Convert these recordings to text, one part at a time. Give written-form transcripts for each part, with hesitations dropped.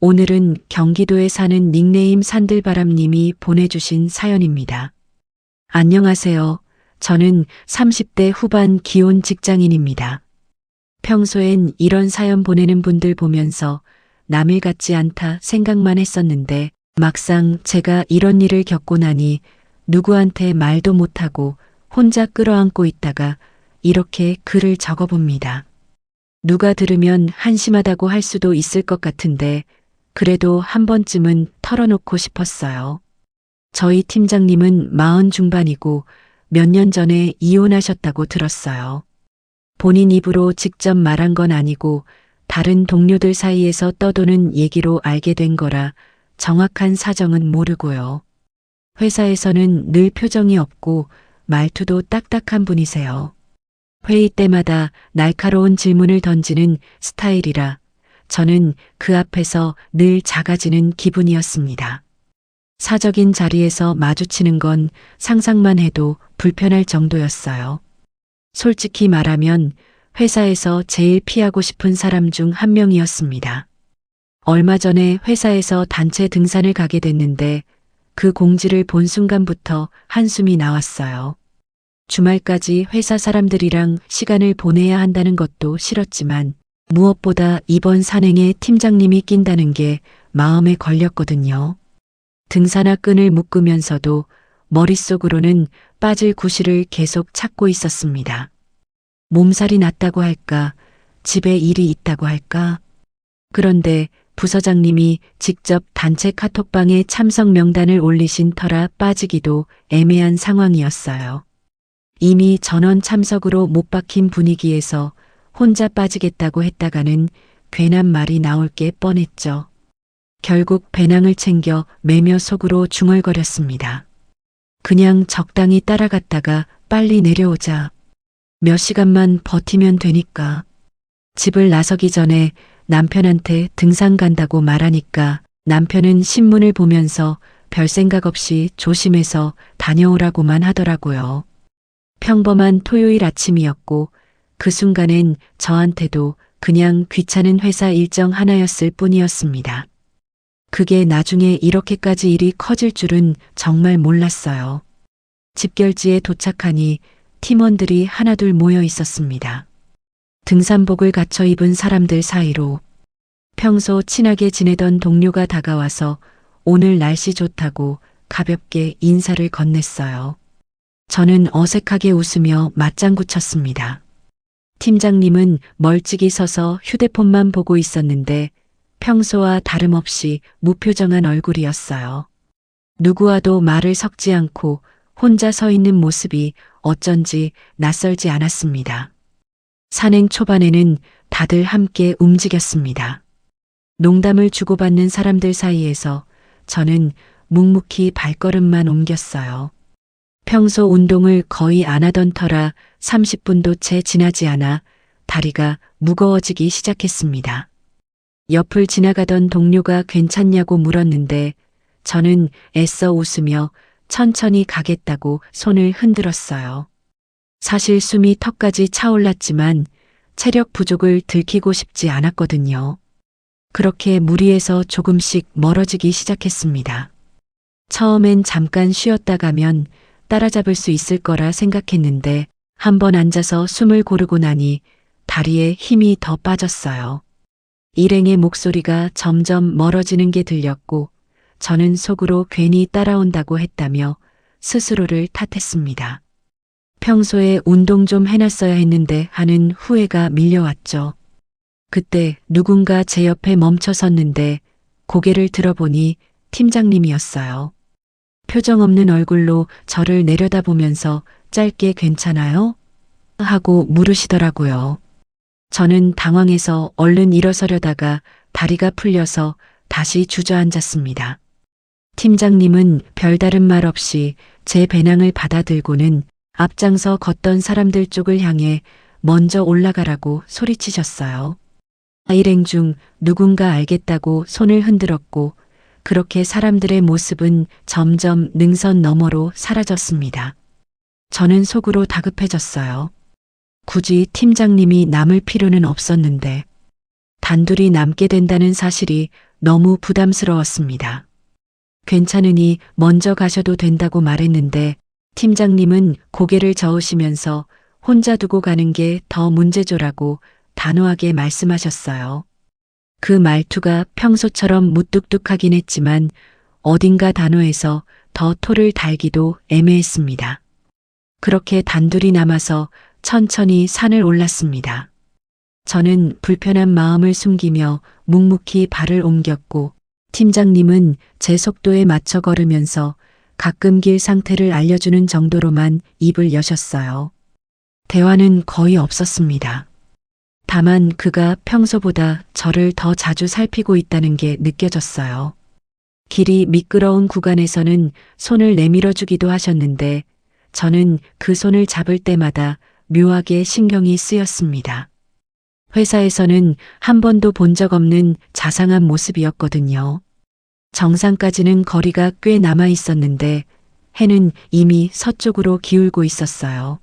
오늘은 경기도에 사는 닉네임 산들바람님이 보내주신 사연입니다. 안녕하세요. 저는 30대 후반 기혼 직장인입니다. 평소엔 이런 사연 보내는 분들 보면서 남일 같지 않다 생각만 했었는데 막상 제가 이런 일을 겪고 나니 누구한테 말도 못하고 혼자 끌어안고 있다가 이렇게 글을 적어봅니다. 누가 들으면 한심하다고 할 수도 있을 것 같은데 그래도 한 번쯤은 털어놓고 싶었어요. 저희 팀장님은 40 중반이고 몇 년 전에 이혼하셨다고 들었어요. 본인 입으로 직접 말한 건 아니고 다른 동료들 사이에서 떠도는 얘기로 알게 된 거라 정확한 사정은 모르고요. 회사에서는 늘 표정이 없고 말투도 딱딱한 분이세요. 회의 때마다 날카로운 질문을 던지는 스타일이라 저는 그 앞에서 늘 작아지는 기분이었습니다. 사적인 자리에서 마주치는 건 상상만 해도 불편할 정도였어요. 솔직히 말하면 회사에서 제일 피하고 싶은 사람 중 한 명이었습니다. 얼마 전에 회사에서 단체 등산을 가게 됐는데 그 공지를 본 순간부터 한숨이 나왔어요. 주말까지 회사 사람들이랑 시간을 보내야 한다는 것도 싫었지만 무엇보다 이번 산행에 팀장님이 낀다는 게 마음에 걸렸거든요. 등산화 끈을 묶으면서도 머릿속으로는 빠질 구실을 계속 찾고 있었습니다. 몸살이 났다고 할까? 집에 일이 있다고 할까? 그런데 부서장님이 직접 단체 카톡방에 참석 명단을 올리신 터라 빠지기도 애매한 상황이었어요. 이미 전원 참석으로 못 박힌 분위기에서 혼자 빠지겠다고 했다가는 괜한 말이 나올 게 뻔했죠. 결국 배낭을 챙겨 매며 속으로 중얼거렸습니다. 그냥 적당히 따라갔다가 빨리 내려오자. 몇 시간만 버티면 되니까. 집을 나서기 전에 남편한테 등산 간다고 말하니까 남편은 신문을 보면서 별 생각 없이 조심해서 다녀오라고만 하더라고요. 평범한 토요일 아침이었고 그 순간엔 저한테도 그냥 귀찮은 회사 일정 하나였을 뿐이었습니다. 그게 나중에 이렇게까지 일이 커질 줄은 정말 몰랐어요. 집결지에 도착하니 팀원들이 하나둘 모여 있었습니다. 등산복을 갖춰 입은 사람들 사이로 평소 친하게 지내던 동료가 다가와서 오늘 날씨 좋다고 가볍게 인사를 건넸어요. 저는 어색하게 웃으며 맞장구 쳤습니다. 팀장님은 멀찍이 서서 휴대폰만 보고 있었는데 평소와 다름없이 무표정한 얼굴이었어요. 누구와도 말을 섞지 않고 혼자 서 있는 모습이 어쩐지 낯설지 않았습니다. 산행 초반에는 다들 함께 움직였습니다. 농담을 주고받는 사람들 사이에서 저는 묵묵히 발걸음만 옮겼어요. 평소 운동을 거의 안 하던 터라 30분도 채 지나지 않아 다리가 무거워지기 시작했습니다. 옆을 지나가던 동료가 괜찮냐고 물었는데 저는 애써 웃으며 천천히 가겠다고 손을 흔들었어요. 사실 숨이 턱까지 차올랐지만 체력 부족을 들키고 싶지 않았거든요. 그렇게 무리해서 조금씩 멀어지기 시작했습니다. 처음엔 잠깐 쉬었다 가면 따라잡을 수 있을 거라 생각했는데 한번 앉아서 숨을 고르고 나니 다리에 힘이 더 빠졌어요. 일행의 목소리가 점점 멀어지는 게 들렸고 저는 속으로 괜히 따라온다고 했다며 스스로를 탓했습니다. 평소에 운동 좀 해놨어야 했는데 하는 후회가 밀려왔죠. 그때 누군가 제 옆에 멈춰 섰는데 고개를 들어보니 팀장님이었어요. 표정 없는 얼굴로 저를 내려다보면서 짧게 괜찮아요? 하고 물으시더라고요. 저는 당황해서 얼른 일어서려다가 다리가 풀려서 다시 주저앉았습니다. 팀장님은 별다른 말 없이 제 배낭을 받아들고는 앞장서 걷던 사람들 쪽을 향해 먼저 올라가라고 소리치셨어요. 일행 중 누군가 알겠다고 손을 흔들었고 그렇게 사람들의 모습은 점점 능선 너머로 사라졌습니다. 저는 속으로 다급해졌어요. 굳이 팀장님이 남을 필요는 없었는데 단둘이 남게 된다는 사실이 너무 부담스러웠습니다. 괜찮으니 먼저 가셔도 된다고 말했는데 팀장님은 고개를 저으시면서 혼자 두고 가는 게 더 문제죠라고 단호하게 말씀하셨어요. 그 말투가 평소처럼 무뚝뚝하긴 했지만 어딘가 단호해서 더 토를 달기도 애매했습니다. 그렇게 단둘이 남아서 천천히 산을 올랐습니다. 저는 불편한 마음을 숨기며 묵묵히 발을 옮겼고 팀장님은 제 속도에 맞춰 걸으면서 가끔 길 상태를 알려주는 정도로만 입을 여셨어요. 대화는 거의 없었습니다. 다만 그가 평소보다 저를 더 자주 살피고 있다는 게 느껴졌어요. 길이 미끄러운 구간에서는 손을 내밀어 주기도 하셨는데 저는 그 손을 잡을 때마다 묘하게 신경이 쓰였습니다. 회사에서는 한 번도 본 적 없는 자상한 모습이었거든요. 정상까지는 거리가 꽤 남아 있었는데 해는 이미 서쪽으로 기울고 있었어요.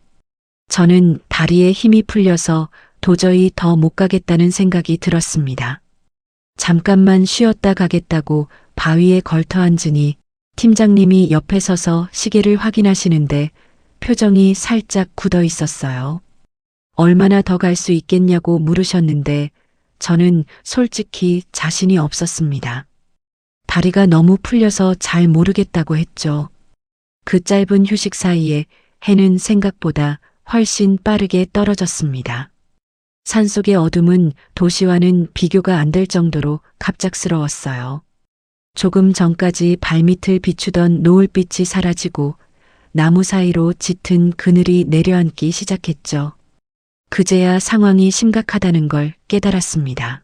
저는 다리에 힘이 풀려서 도저히 더 못 가겠다는 생각이 들었습니다. 잠깐만 쉬었다 가겠다고 바위에 걸터 앉으니 팀장님이 옆에 서서 시계를 확인하시는데 표정이 살짝 굳어 있었어요. 얼마나 더 갈 수 있겠냐고 물으셨는데 저는 솔직히 자신이 없었습니다. 다리가 너무 풀려서 잘 모르겠다고 했죠. 그 짧은 휴식 사이에 해는 생각보다 훨씬 빠르게 떨어졌습니다. 산속의 어둠은 도시와는 비교가 안 될 정도로 갑작스러웠어요. 조금 전까지 발밑을 비추던 노을빛이 사라지고 나무 사이로 짙은 그늘이 내려앉기 시작했죠. 그제야 상황이 심각하다는 걸 깨달았습니다.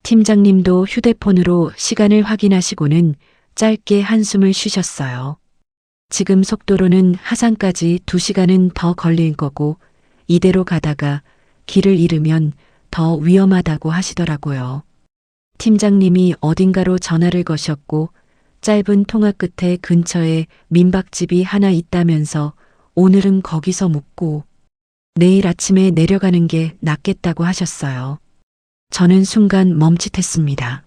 팀장님도 휴대폰으로 시간을 확인하시고는 짧게 한숨을 쉬셨어요. 지금 속도로는 하산까지 2시간은 더 걸릴 거고 이대로 가다가 길을 잃으면 더 위험하다고 하시더라고요. 팀장님이 어딘가로 전화를 거셨고 짧은 통화 끝에 근처에 민박집이 하나 있다면서 오늘은 거기서 묵고 내일 아침에 내려가는 게 낫겠다고 하셨어요. 저는 순간 멈칫했습니다.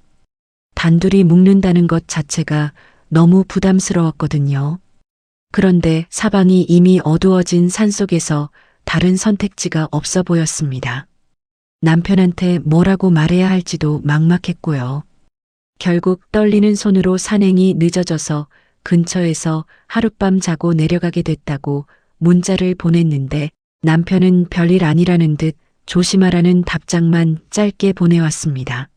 단둘이 묵는다는 것 자체가 너무 부담스러웠거든요. 그런데 사방이 이미 어두워진 산속에서 다른 선택지가 없어 보였습니다. 남편한테 뭐라고 말해야 할지도 막막했고요. 결국 떨리는 손으로 산행이 늦어져서 근처에서 하룻밤 자고 내려가게 됐다고 문자를 보냈는데 남편은 별일 아니라는 듯 조심하라는 답장만 짧게 보내왔습니다.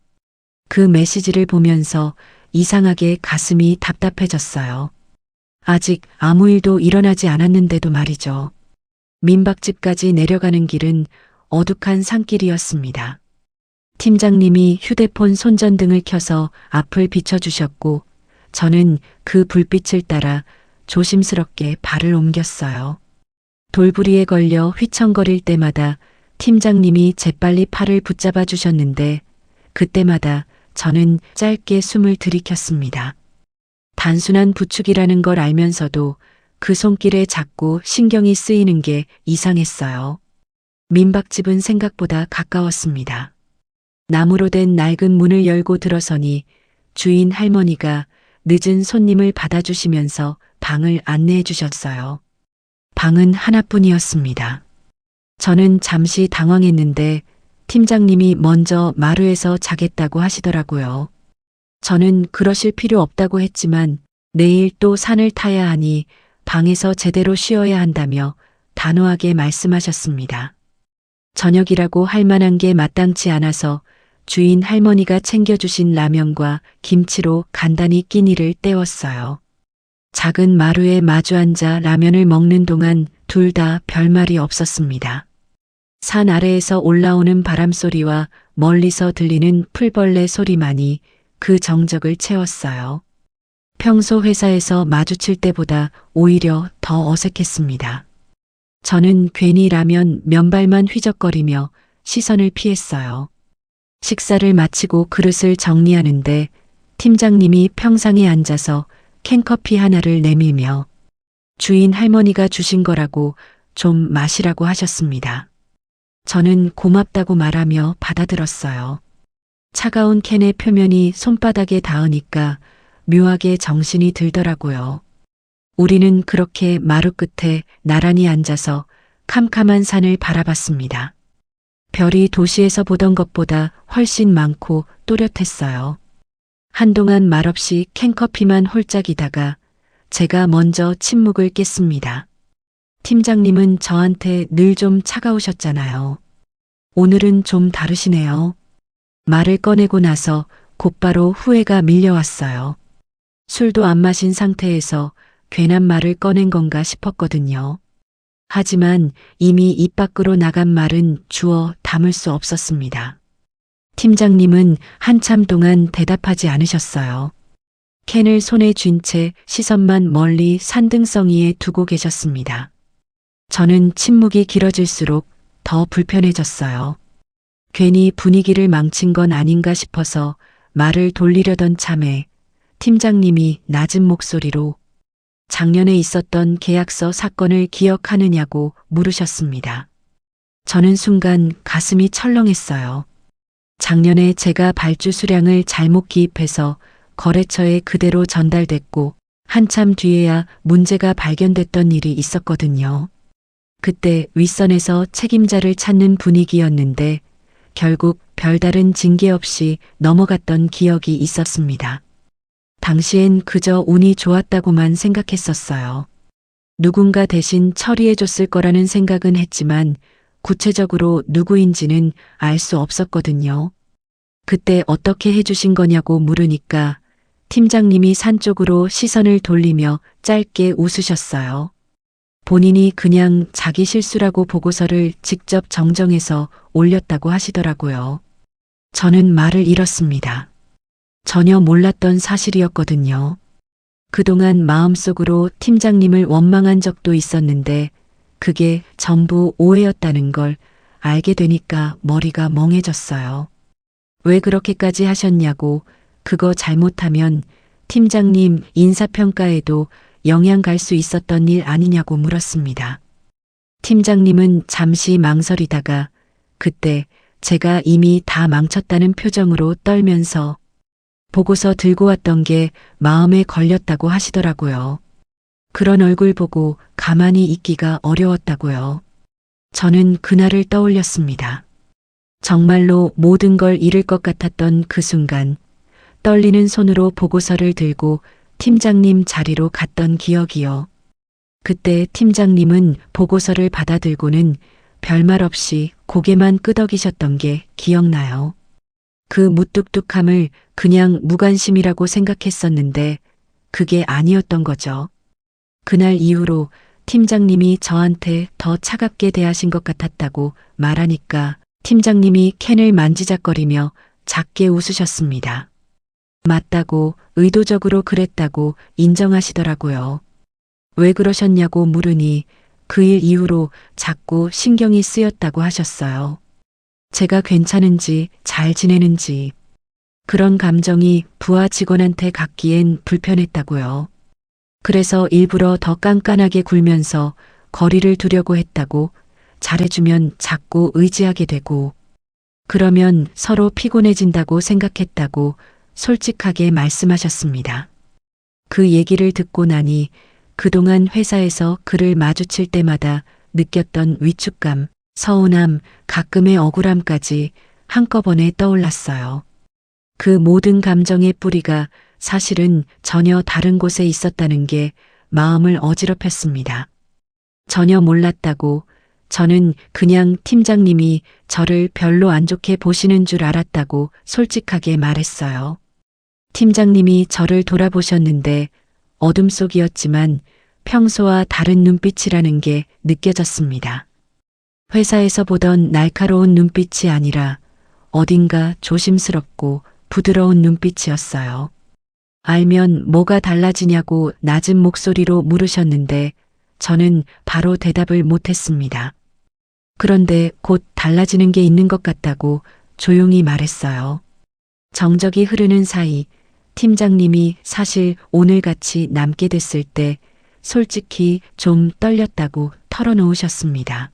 그 메시지를 보면서 이상하게 가슴이 답답해졌어요. 아직 아무 일도 일어나지 않았는데도 말이죠. 민박집까지 내려가는 길은 어둑한 산길이었습니다. 팀장님이 휴대폰 손전등을 켜서 앞을 비춰주셨고 저는 그 불빛을 따라 조심스럽게 발을 옮겼어요. 돌부리에 걸려 휘청거릴 때마다 팀장님이 재빨리 팔을 붙잡아 주셨는데 그때마다 저는 짧게 숨을 들이켰습니다. 단순한 부축이라는 걸 알면서도 그 손길에 자꾸 신경이 쓰이는 게 이상했어요. 민박집은 생각보다 가까웠습니다. 나무로 된 낡은 문을 열고 들어서니 주인 할머니가 늦은 손님을 받아주시면서 방을 안내해 주셨어요. 방은 하나뿐이었습니다. 저는 잠시 당황했는데 팀장님이 먼저 마루에서 자겠다고 하시더라고요. 저는 그러실 필요 없다고 했지만 내일 또 산을 타야 하니 방에서 제대로 쉬어야 한다며 단호하게 말씀하셨습니다. 저녁이라고 할 만한 게 마땅치 않아서 주인 할머니가 챙겨주신 라면과 김치로 간단히 끼니를 때웠어요. 작은 마루에 마주 앉아 라면을 먹는 동안 둘 다 별말이 없었습니다. 산 아래에서 올라오는 바람소리와 멀리서 들리는 풀벌레 소리만이 그 정적을 채웠어요. 평소 회사에서 마주칠 때보다 오히려 더 어색했습니다. 저는 괜히 라면 면발만 휘적거리며 시선을 피했어요. 식사를 마치고 그릇을 정리하는데 팀장님이 평상에 앉아서 캔커피 하나를 내밀며 주인 할머니가 주신 거라고 좀 마시라고 하셨습니다. 저는 고맙다고 말하며 받아들었어요. 차가운 캔의 표면이 손바닥에 닿으니까 묘하게 정신이 들더라고요. 우리는 그렇게 마루 끝에 나란히 앉아서 캄캄한 산을 바라봤습니다. 별이 도시에서 보던 것보다 훨씬 많고 또렷했어요. 한동안 말없이 캔커피만 홀짝이다가 제가 먼저 침묵을 깼습니다. 팀장님은 저한테 늘 좀 차가우셨잖아요. 오늘은 좀 다르시네요. 말을 꺼내고 나서 곧바로 후회가 밀려왔어요. 술도 안 마신 상태에서 괜한 말을 꺼낸 건가 싶었거든요. 하지만 이미 입 밖으로 나간 말은 주워 담을 수 없었습니다. 팀장님은 한참 동안 대답하지 않으셨어요. 캔을 손에 쥔 채 시선만 멀리 산등성이에 두고 계셨습니다. 저는 침묵이 길어질수록 더 불편해졌어요. 괜히 분위기를 망친 건 아닌가 싶어서 말을 돌리려던 참에 팀장님이 낮은 목소리로 작년에 있었던 계약서 사건을 기억하느냐고 물으셨습니다. 저는 순간 가슴이 철렁했어요. 작년에 제가 발주 수량을 잘못 기입해서 거래처에 그대로 전달됐고 한참 뒤에야 문제가 발견됐던 일이 있었거든요. 그때 윗선에서 책임자를 찾는 분위기였는데 결국 별다른 징계 없이 넘어갔던 기억이 있었습니다. 당시엔 그저 운이 좋았다고만 생각했었어요. 누군가 대신 처리해줬을 거라는 생각은 했지만 구체적으로 누구인지는 알 수 없었거든요. 그때 어떻게 해주신 거냐고 물으니까 팀장님이 산 쪽으로 시선을 돌리며 짧게 웃으셨어요. 본인이 그냥 자기 실수라고 보고서를 직접 정정해서 올렸다고 하시더라고요. 저는 말을 잃었습니다. 전혀 몰랐던 사실이었거든요. 그동안 마음속으로 팀장님을 원망한 적도 있었는데 그게 전부 오해였다는 걸 알게 되니까 머리가 멍해졌어요. 왜 그렇게까지 하셨냐고, 그거 잘못하면 팀장님 인사평가에도 영향 갈 수 있었던 일 아니냐고 물었습니다. 팀장님은 잠시 망설이다가 그때 제가 이미 다 망쳤다는 표정으로 떨면서 보고서 들고 왔던 게 마음에 걸렸다고 하시더라고요. 그런 얼굴 보고 가만히 있기가 어려웠다고요. 저는 그날을 떠올렸습니다. 정말로 모든 걸 잃을 것 같았던 그 순간 떨리는 손으로 보고서를 들고 팀장님 자리로 갔던 기억이요. 그때 팀장님은 보고서를 받아들고는 별말 없이 고개만 끄덕이셨던 게 기억나요. 그 무뚝뚝함을 그냥 무관심이라고 생각했었는데 그게 아니었던 거죠. 그날 이후로 팀장님이 저한테 더 차갑게 대하신 것 같았다고 말하니까 팀장님이 캔을 만지작거리며 작게 웃으셨습니다. 맞다고, 의도적으로 그랬다고 인정하시더라고요. 왜 그러셨냐고 물으니 그 일 이후로 자꾸 신경이 쓰였다고 하셨어요. 제가 괜찮은지 잘 지내는지 그런 감정이 부하 직원한테 갖기엔 불편했다고요. 그래서 일부러 더 깐깐하게 굴면서 거리를 두려고 했다고, 잘해주면 자꾸 의지하게 되고 그러면 서로 피곤해진다고 생각했다고 솔직하게 말씀하셨습니다. 그 얘기를 듣고 나니 그동안 회사에서 그를 마주칠 때마다 느꼈던 위축감, 서운함, 가끔의 억울함까지 한꺼번에 떠올랐어요. 그 모든 감정의 뿌리가 사실은 전혀 다른 곳에 있었다는 게 마음을 어지럽혔습니다. 전혀 몰랐다고, 저는 그냥 팀장님이 저를 별로 안 좋게 보시는 줄 알았다고 솔직하게 말했어요. 팀장님이 저를 돌아보셨는데 어둠 속이었지만 평소와 다른 눈빛이라는 게 느껴졌습니다. 회사에서 보던 날카로운 눈빛이 아니라 어딘가 조심스럽고 부드러운 눈빛이었어요. 알면 뭐가 달라지냐고 낮은 목소리로 물으셨는데 저는 바로 대답을 못했습니다. 그런데 곧 달라지는 게 있는 것 같다고 조용히 말했어요. 정적이 흐르는 사이 팀장님이 사실 오늘같이 남게 됐을 때 솔직히 좀 떨렸다고 털어놓으셨습니다.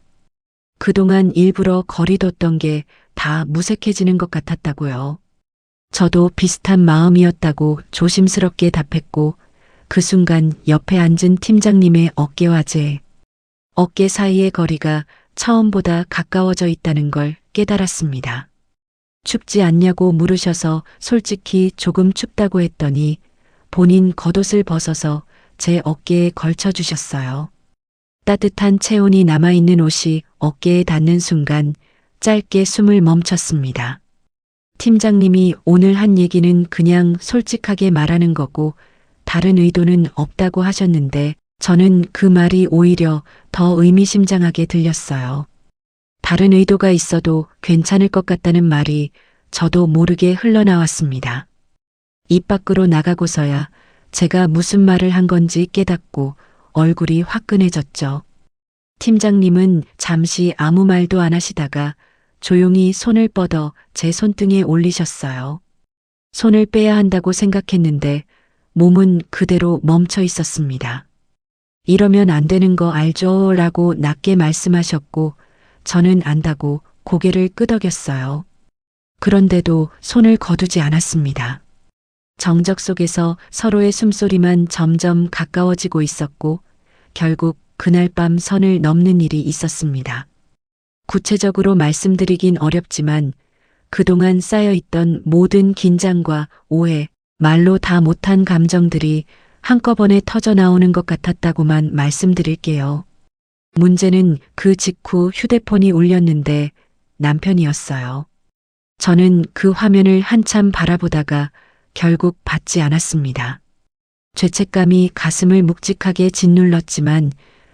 그동안 일부러 거리 뒀던 게 다 무색해지는 것 같았다고요. 저도 비슷한 마음이었다고 조심스럽게 답했고 그 순간 옆에 앉은 팀장님의 어깨와 제 어깨 사이의 거리가 처음보다 가까워져 있다는 걸 깨달았습니다. 춥지 않냐고 물으셔서 솔직히 조금 춥다고 했더니 본인 겉옷을 벗어서 제 어깨에 걸쳐 주셨어요. 따뜻한 체온이 남아있는 옷이 어깨에 닿는 순간 짧게 숨을 멈췄습니다. 팀장님이 오늘 한 얘기는 그냥 솔직하게 말하는 거고 다른 의도는 없다고 하셨는데 저는 그 말이 오히려 더 의미심장하게 들렸어요. 다른 의도가 있어도 괜찮을 것 같다는 말이 저도 모르게 흘러나왔습니다. 입 밖으로 나가고서야 제가 무슨 말을 한 건지 깨닫고 얼굴이 화끈해졌죠. 팀장님은 잠시 아무 말도 안 하시다가 조용히 손을 뻗어 제 손등에 올리셨어요. 손을 빼야 한다고 생각했는데 몸은 그대로 멈춰 있었습니다. 이러면 안 되는 거 알죠? 라고 낮게 말씀하셨고 저는 안다고 고개를 끄덕였어요. 그런데도 손을 거두지 않았습니다. 정적 속에서 서로의 숨소리만 점점 가까워지고 있었고 결국 그날 밤 선을 넘는 일이 있었습니다. 구체적으로 말씀드리긴 어렵지만 그동안 쌓여있던 모든 긴장과 오해, 말로 다 못한 감정들이 한꺼번에 터져나오는 것 같았다고만 말씀드릴게요. 문제는 그 직후 휴대폰이 울렸는데 남편이었어요. 저는 그 화면을 한참 바라보다가 결국 받지 않았습니다. 죄책감이 가슴을 묵직하게 짓눌렀지만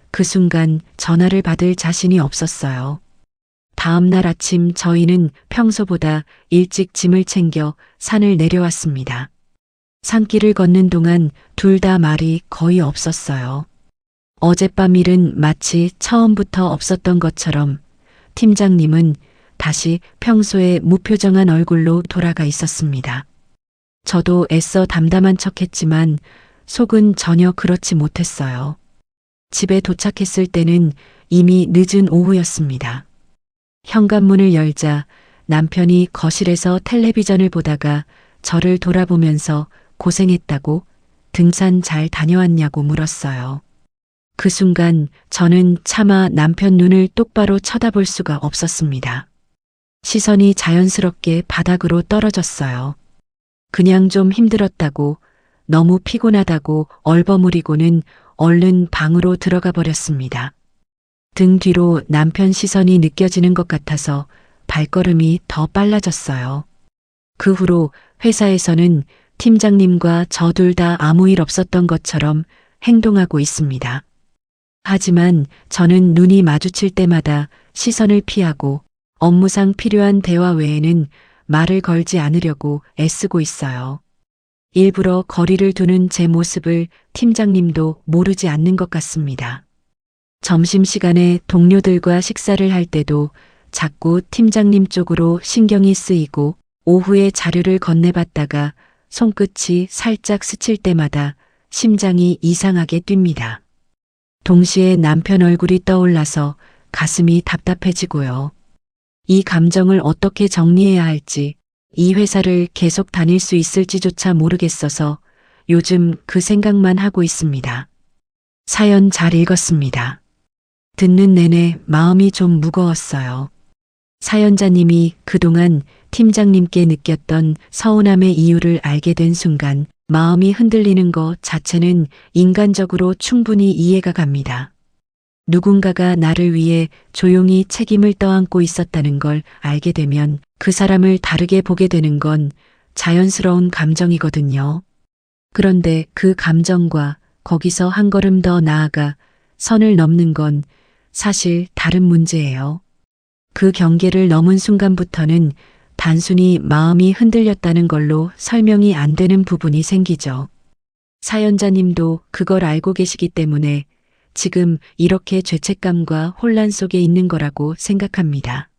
그 순간 전화를 받을 자신이 없었어요. 다음 날 아침 저희는 평소보다 일찍 짐을 챙겨 산을 내려왔습니다. 산길을 걷는 동안 둘 다 말이 거의 없었어요. 어젯밤 일은 마치 처음부터 없었던 것처럼 팀장님은 다시 평소의 무표정한 얼굴로 돌아가 있었습니다. 저도 애써 담담한 척했지만 속은 전혀 그렇지 못했어요. 집에 도착했을 때는 이미 늦은 오후였습니다. 현관문을 열자 남편이 거실에서 텔레비전을 보다가 저를 돌아보면서 고생했다고 등산 잘 다녀왔냐고 물었어요. 그 순간 저는 차마 남편 눈을 똑바로 쳐다볼 수가 없었습니다. 시선이 자연스럽게 바닥으로 떨어졌어요. 그냥 좀 힘들었다고 너무 피곤하다고 얼버무리고는 얼른 방으로 들어가 버렸습니다. 등 뒤로 남편 시선이 느껴지는 것 같아서 발걸음이 더 빨라졌어요. 그 후로 회사에서는 팀장님과 저 둘 다 아무 일 없었던 것처럼 행동하고 있습니다. 하지만 저는 눈이 마주칠 때마다 시선을 피하고 업무상 필요한 대화 외에는 말을 걸지 않으려고 애쓰고 있어요. 일부러 거리를 두는 제 모습을 팀장님도 모르지 않는 것 같습니다. 점심시간에 동료들과 식사를 할 때도 자꾸 팀장님 쪽으로 신경이 쓰이고 오후에 자료를 건네받다가 손끝이 살짝 스칠 때마다 심장이 이상하게 뜁니다. 동시에 남편 얼굴이 떠올라서 가슴이 답답해지고요. 이 감정을 어떻게 정리해야 할지, 이 회사를 계속 다닐 수 있을지조차 모르겠어서 요즘 그 생각만 하고 있습니다. 사연 잘 읽었습니다. 듣는 내내 마음이 좀 무거웠어요. 사연자님이 그동안 팀장님께 느꼈던 서운함의 이유를 알게 된 순간 마음이 흔들리는 것 자체는 인간적으로 충분히 이해가 갑니다. 누군가가 나를 위해 조용히 책임을 떠안고 있었다는 걸 알게 되면 그 사람을 다르게 보게 되는 건 자연스러운 감정이거든요. 그런데 그 감정과 거기서 한 걸음 더 나아가 선을 넘는 건 사실 다른 문제예요. 그 경계를 넘은 순간부터는 단순히 마음이 흔들렸다는 걸로 설명이 안 되는 부분이 생기죠. 사연자님도 그걸 알고 계시기 때문에 지금 이렇게 죄책감과 혼란 속에 있는 거라고 생각합니다.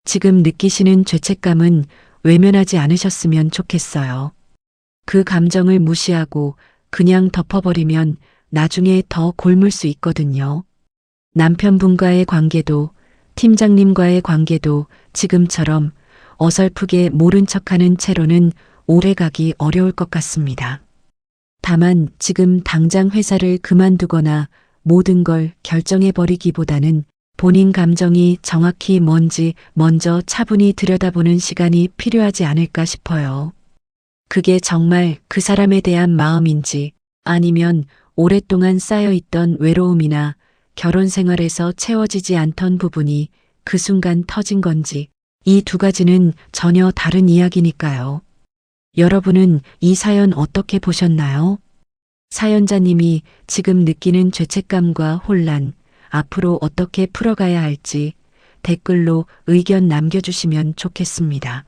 지금 느끼시는 죄책감은 외면하지 않으셨으면 좋겠어요. 그 감정을 무시하고 그냥 덮어버리면 나중에 더 곪을 수 있거든요. 남편분과의 관계도 팀장님과의 관계도 지금처럼 어설프게 모른 척하는 채로는 오래 가기 어려울 것 같습니다. 다만 지금 당장 회사를 그만두거나 모든 걸 결정해버리기보다는 본인 감정이 정확히 뭔지 먼저 차분히 들여다보는 시간이 필요하지 않을까 싶어요. 그게 정말 그 사람에 대한 마음인지 아니면 오랫동안 쌓여있던 외로움이나 결혼 생활에서 채워지지 않던 부분이 그 순간 터진 건지 이 두 가지는 전혀 다른 이야기니까요. 여러분은 이 사연 어떻게 보셨나요? 사연자님이 지금 느끼는 죄책감과 혼란, 앞으로 어떻게 풀어가야 할지 댓글로 의견 남겨주시면 좋겠습니다.